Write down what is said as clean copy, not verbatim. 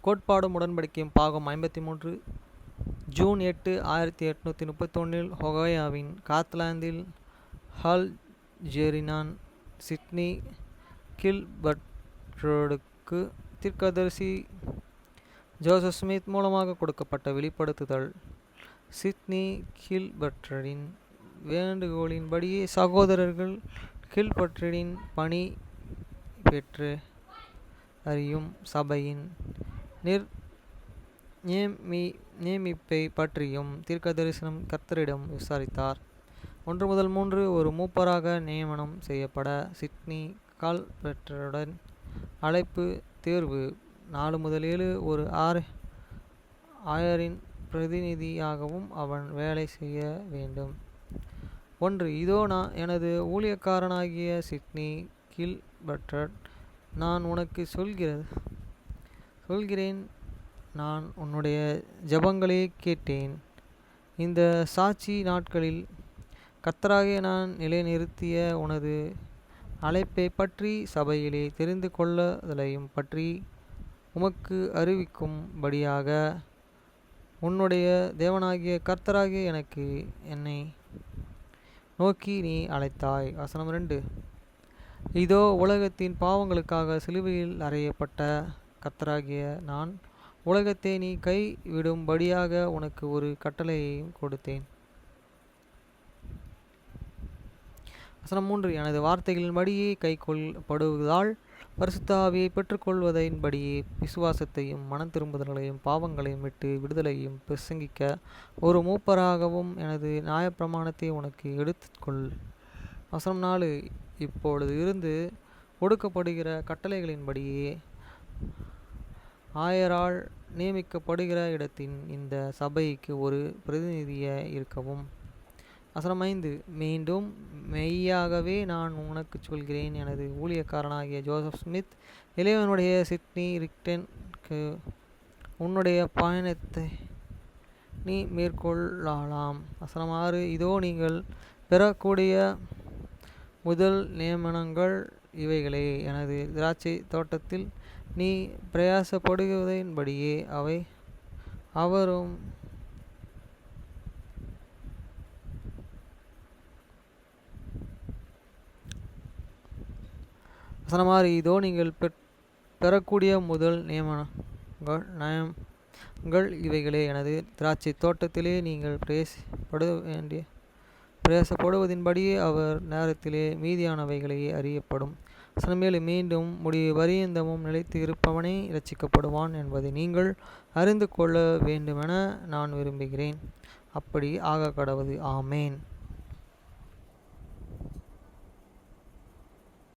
கோட்பாடும் உடன்படிக்கையும் பாகம் 53 June 8, 1831 ஒகையோவின் காத்லாந்தில் hall ஜெரினான் Sydney கில்பர்ட்ரோடுக்கு தீர்க்கதரிசி Joseph Smith மூலமாக கொடுக்கப்பட்ட வெளிப்படுத்துதல். சிட்னி கில்பர்ட்ரின் வேண்டுகோளின்படியே சகோதரர்கள் கில்பர்ட்ரின் பணி பெற்று அறியும் சபையின் நியமிப்பை பற்றியும் தீர்க்கதரிசனம் கர்த்தரிடம் விசாரித்தார். 1-3 ஒரு மூப்பராக நியமனம் செய்யப்பட சிட்னி கில்பர்ட்ருடன் அழைப்பு தேர்வு. 4-7 ஒரு ஆயரின் பிரதிநிதியாகவும் அவன் வேலை செய்ய வேண்டும். 1 இதோ எனது ஊழியக்காரனாகிய சிட்னி கில்பர்ட்ர், நான் உனக்கு சொல்கிறேன், நான் உன்னுடைய ஜெபங்களை கேட்டேன். இந்த சாட்சி நாட்களில் கர்த்தராகிய நான் நிலைநிறுத்திய உனது அழைப்பை பற்றி சபையிலே தெரிந்து கொள்ளுதலையும் பற்றி உமக்கு அறிவிக்கும்படியாக உன்னுடைய தேவனாகிய கர்த்தராகிய என்னை நோக்கி நீ அழைத்தாய். வசனம் 2 இதோ உலகத்தின் பாவங்களுக்காக சிலுவையில் அறையப்பட்ட கர்த்தராகிய நான் உலகத்தை நீ கைவிடும்படியாக உனக்கு ஒரு கட்டளையையும் கொடுத்தேன். வசனம் 3 எனது வார்த்தைகளின்படியே கைக்கொள்ளப்படுவதால் பரிசுத்த ஆவியை பெற்றுக்கொள்வதின்படியே விசுவாசத்தையும் மனம் திரும்புதல்களையும் பாவங்களையும் விட்டு விடுதலையும் பிரசங்கிக்க ஒரு மூப்பராகவும் எனது நியாயப்பிரமாணத்தை உனக்கு எடுத்துக்கொள். வசனம் 4 இப்பொழுது இருந்து கொடுக்கப்படுகிற கட்டளைகளின்படியே ஆயரால் நியமிக்கப்படுகிற இடத்தின் இந்த சபைக்கு ஒரு பிரதிநிதியாக இருக்கவும். வசனம் 5 மீண்டும் மெய்யாகவே நான் உனக்கு சொல்கிறேன், எனது ஊழியக்காரனாகிய ஜோசப் ஸ்மித் இளையவனுடைய சிட்னி ரிக்டனுக்கு உன்னுடைய பயணத்தை நீ மேற்கொள்ளலாம். வசனம் 6 இதோ நீங்கள் பெறக்கூடிய முதல் நியமனங்கள் இவைகளே. எனது திராட்சை தோட்டத்தில் நீ பிரயாசப்படுவதின்படியே அவரும் வசனம் 6 இதோ நீங்கள் பெறக்கூடிய முதல் நியமனங்கள் இவைகளே. எனது திராட்சை தோட்டத்திலே நீங்கள் பிரயாசப்படுவதின்படியே அவர் நேரத்திலே மீதியானவைகளே அறியப்படும். வசனம் 7 மீண்டும் முடிவு பரியந்தமும் நிலைத்து இருப்பவனே இரட்சிக்கப்படுவான் என்பதை நீங்கள் அறிந்து கொள்ள வேண்டுமென நான் விரும்புகிறேன். அப்படி ஆக கடவது. ஆமேன்.